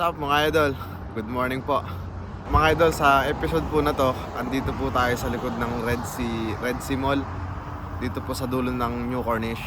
up mga idol? Good morning po. Mga idol, sa episode po na to, andito po tayo sa likod ng Red Sea Mall. Dito po sa dulo ng New Cornish.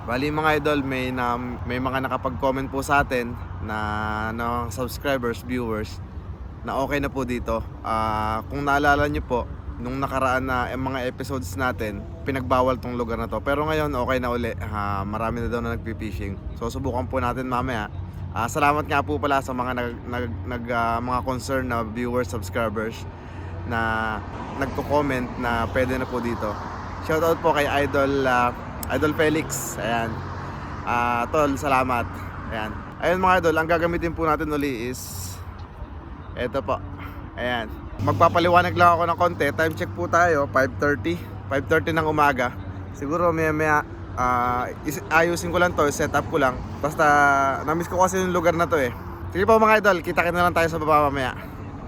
Bali mga idol, may mga nakapag-comment po sa atin na subscribers, viewers, na okay na po dito. Kung naalala nyo po, nung nakaraan na mga episodes natin, pinagbawal tong lugar na to. Pero ngayon okay na uli. Marami na daw na nagpi-fishing. So subukan po natin mamaya. Salamat nga po pala sa mga mga concerned na viewers, subscribers na nagko-comment na pwede na po dito. Shoutout po kay Idol Felix. Ayan. Tol, salamat. Ayan. Ayun mga idol, ang gagamitin po natin uli is eto po. Ayan. Magpapaliwanag lang ako ng konti. Time check po tayo, 5:30 ng umaga. Siguro maya ayusin ko lang to, set up ko lang. Basta na-miss ko kasi yung lugar na to eh. Sige po mga idol, kita-kita na lang tayo sa baba mamaya.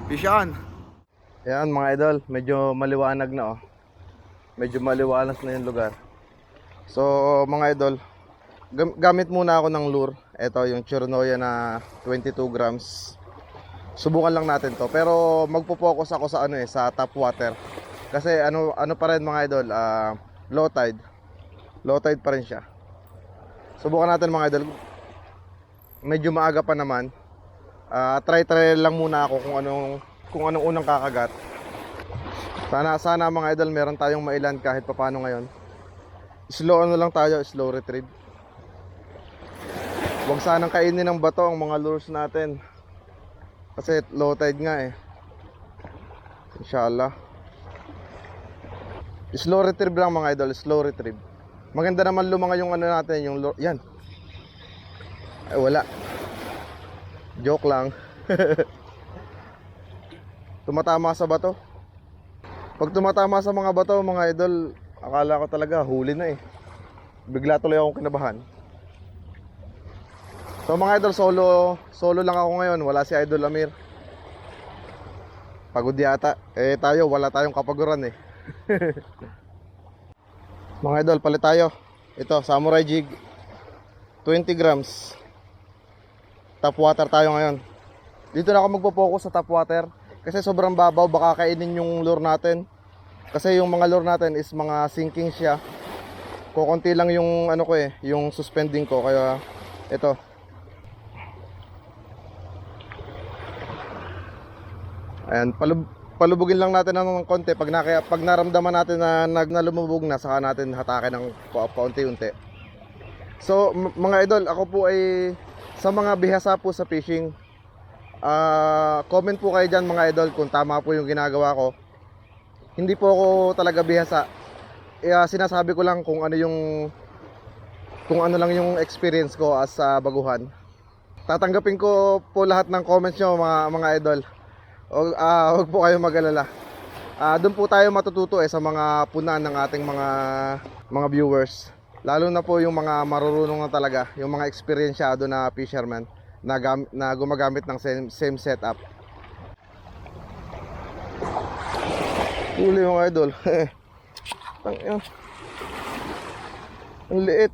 Fish on! Ayan mga idol, medyo maliwanag na oh. Medyo maliwanag na yung lugar. So mga idol, gamit muna ako ng lure. Ito yung Chirnoya na 22 grams. Subukan lang natin to. Pero magpo-focus ako sa sa top water. Kasi ano pa rin mga idol, low tide. Low tide pa rin siya. Subukan natin mga idol. Medyo maaga pa naman. Try lang muna ako kung anong unang kakagat. Sana mga idol meron tayong mailan kahit papaano ngayon. Slow lang tayo, slow retrieve. Huwag sanang kainin ng bato ang mga lures natin. Kasi low tide nga eh. Inshallah. Slow retrieve lang mga idol, slow retrieve. Maganda naman lumanga yung natin, yung lure. Yan. Ay wala. Joke lang. Tumatama sa bato. Pag tumatama sa mga bato mga idol, akala ko talaga huli na eh. Bigla tuloy akong kinabahan. So mga idol, solo lang ako ngayon. Wala si Idol Amir. Pagod yata. Tayo, wala tayong kapaguran eh. Mga idol, palit tayo. Ito, Samurai Jig 20 grams. Top water tayo ngayon. Dito na ako magpo-focus sa top water. Kasi sobrang babaw, baka kainin yung lure natin. Kasi yung mga lure natin is mga sinking siya. Kukunti lang yung yung suspending ko. Kaya ito. Ayan, palubugin lang natin ng konti. Pag naramdaman natin na lumubog na, saka natin hatakin ng paunti-unti. So mga idol, ako po ay sa mga bihasa po sa fishing. Comment po kayo dyan mga idol kung tama po yung ginagawa ko. Hindi po ako talaga bihasa. Sinasabi ko lang kung ano lang yung experience ko as baguhan. Tatanggapin ko po lahat ng comments nyo mga idol. Huwag po kayo mag-alala. Doon po tayo matututo sa mga punan ng ating mga viewers. Lalo na po yung mga marurunong na talaga, yung mga eksperyensyado na fisherman na gumagamit ng same setup. Huli mga idol. Ang liit.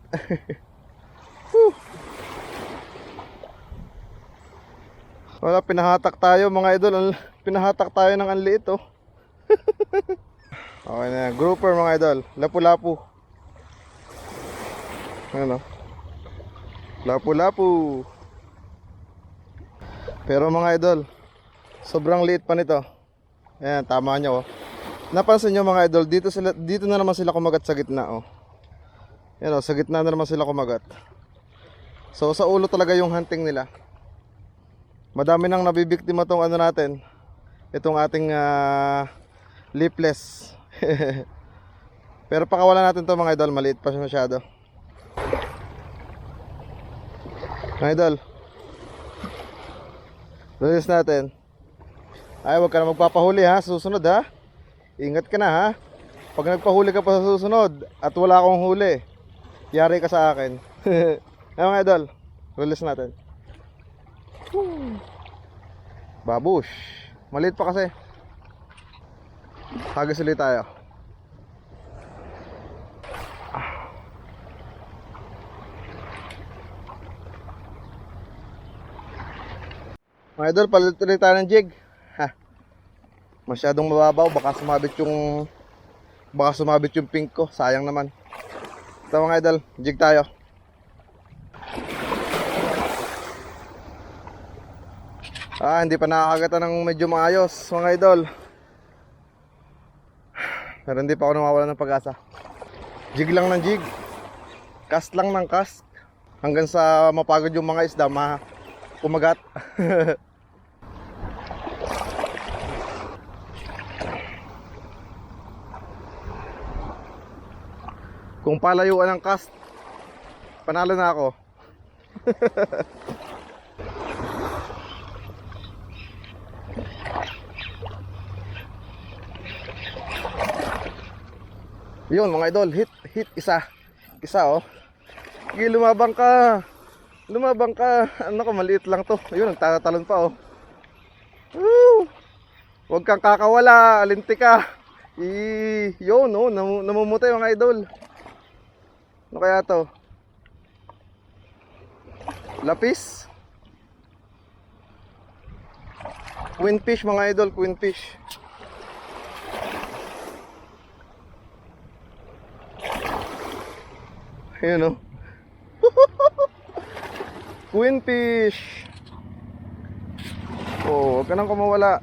Wala, pinahatak tayo mga idol. Pinahatak tayo ng anliit oh. Okay na, grouper mga idol. Lapu-lapu. Ano? Lapu-lapu. Pero mga idol, sobrang liit pa nito. Ayan, tama nyo oh. Napansin nyo mga idol, dito na naman sila kumagat sa gitna oh. Ayan oh, sa gitna na naman sila kumagat. So sa ulo talaga yung hunting nila. Madami nang nabibiktima tong natin. Itong ating lipless. Pero pakawalan natin to mga idol, maliit pa siya masyado. Mga idol, release natin. Ay, huwag ka na magpapahuli ha, susunod ha. Ingat ka na ha. Pag nagpahuli ka pa sa susunod at wala akong huli, yari ka sa akin. Ay mga idol, release natin. Babush. Maliit pa kasi. Hagis ulit tayo. Mga idol, palit ulit tayo ng jig. Ha. Masyadong mababaw, baka sumabit yung pink ko. Sayang naman. Ito mga idol, jig tayo. Hindi pa nakakagatan ng medyo maayos mga idol. Pero hindi pa ako nawawalan ng pag-asa. Jig lang ng jig. Cast lang ng cast. Hanggang sa mapagod yung mga isda, kumagat. Kung palayuan ng cast, panalo na ako. Yun mga idol, hit isa oh. Sige, lumabang ka. Ano ko, maliit lang to. Ayun, nagtatalon pa oh. Woo! Huwag kang kakawala, alinti ka. Yun oh, namumutay mga idol. Ano kaya to? Lapis? Queenfish mga idol, queenfish. Ayan o. Queenfish. Oh, huwag ka nang kumawala.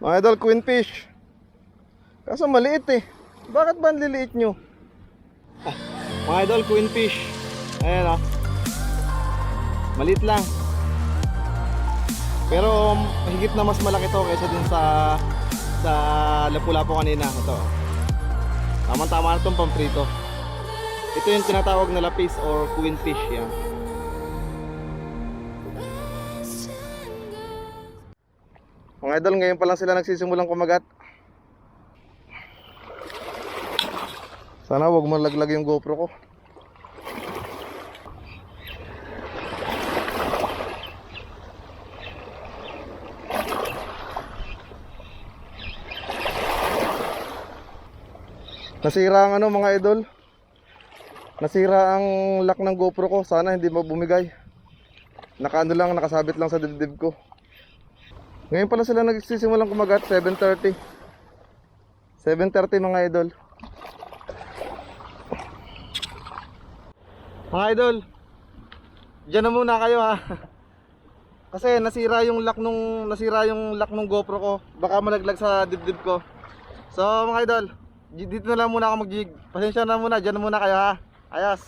Mga idol, queenfish. Kaso maliit eh. Bakit ba ang liliit nyo? Mga idol, queenfish. Ayan o. Maliit lang. Pero higit na mas malaki to kaysa dun sa lapu-lapu kanina. Ito. Tama-tama na itong pamprito. Ito yung tinatawag na lapis or queenfish. Yan. Mga idol, ngayon pa lang sila nagsisimulang kumagat. Sana wag malaglag yung GoPro ko. Nasira ang mga idol. Nasira ang lock ng GoPro ko. Sana hindi bumigay. Nakasabit lang sa dibdib ko. Ngayon pala sila nagsisimulang kumagat. 7:30 mga idol. Mga idol, diyan na muna kayo ha. Kasi nasira yung lock nung GoPro ko. Baka malaglag sa dibdib ko. So mga idol, dito na lang muna ako mag-jig. Pasensya na muna, dyan na muna kayo ha. Ayos.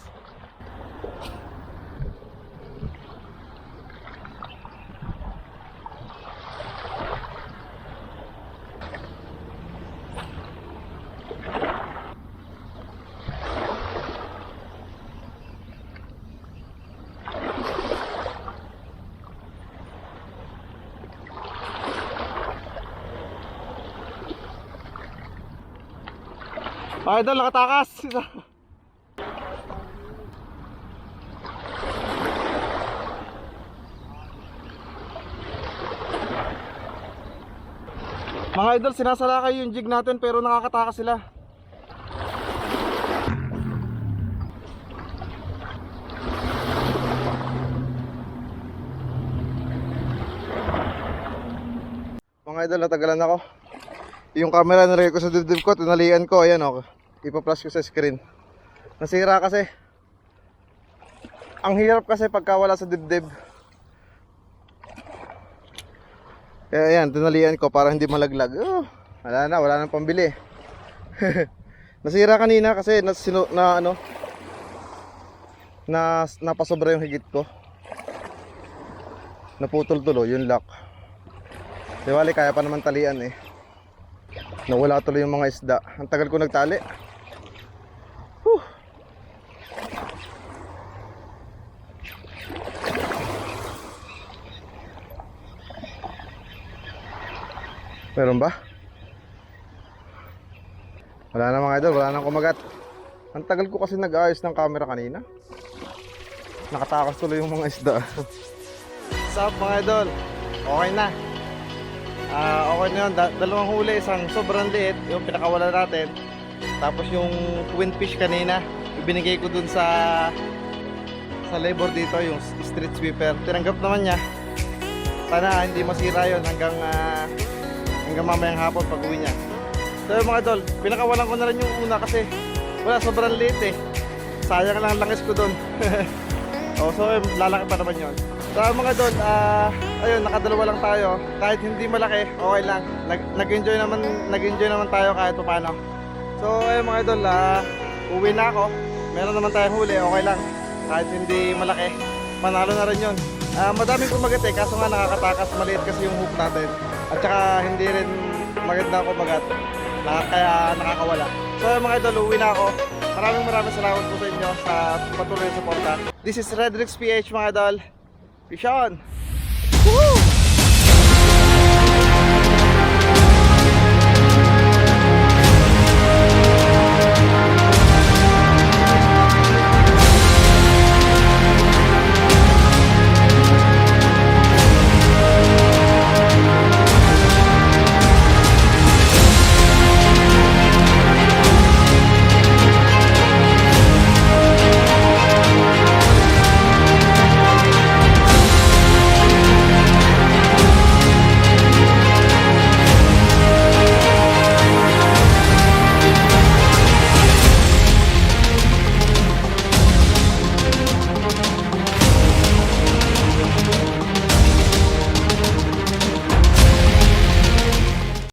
Idol, nakatakas. Mga idol, sinasalakay yung jig natin pero nakakatakas sila. Mga idol, natagalan ako. Yung camera nilagay ko sa dibdib ko, tinalian ko, ayan o. Ipa-flash ko sa screen. Nasira kasi. Ang hirap kasi pagka wala sa dibdib. Kaya ayan, tinalian ko para hindi malaglag. Wala nang pambili. Nasira kanina kasi napasobra yung higit ko. Naputol tuloy yung lock. Di bali, kaya pa naman talian eh. Nawala tuloy yung mga isda. Ang tagal ko nagtali. Meron ba? Wala na mga idol, wala nang kumagat. Ang tagal ko kasi nag-ayos ng camera kanina. Nakatakas tuloy yung mga isda. What's up mga idol? Okay na. Okay na yun, dalawang huli, isang sobrang liit, yung pinakawala natin. Tapos yung queenfish kanina, ibinigay ko dun sa sa labor dito, yung street sweeper. Tinanggap naman niya. Sana hindi masira yon hanggang mamayang hapon pag uwi niya. So yung mga idol, pinakawalan ko na rin yung una kasi wala, sobrang late eh. Sayang lang langis ko doon. Oh, so lalaki pa naman yun. So mga idol, ayun, nakadalawa lang tayo. Kahit hindi malaki, okay lang. Nag-enjoy naman tayo kahit paano. So ayun mga idol, uwi na ako. Meron naman tayong huli, okay lang. Kahit hindi malaki, panalo na rin yun. Madaming kumagat eh, kaso nga nakakatakas, maliit kasi yung hook natin. At saka hindi rin maganda kumagat, kaya nakakawala. So mga idol, uwi na ako. Maraming salamat po sa inyo sa patuloy na suporta. This is Redrix PH mga idol. Peace on! Woo!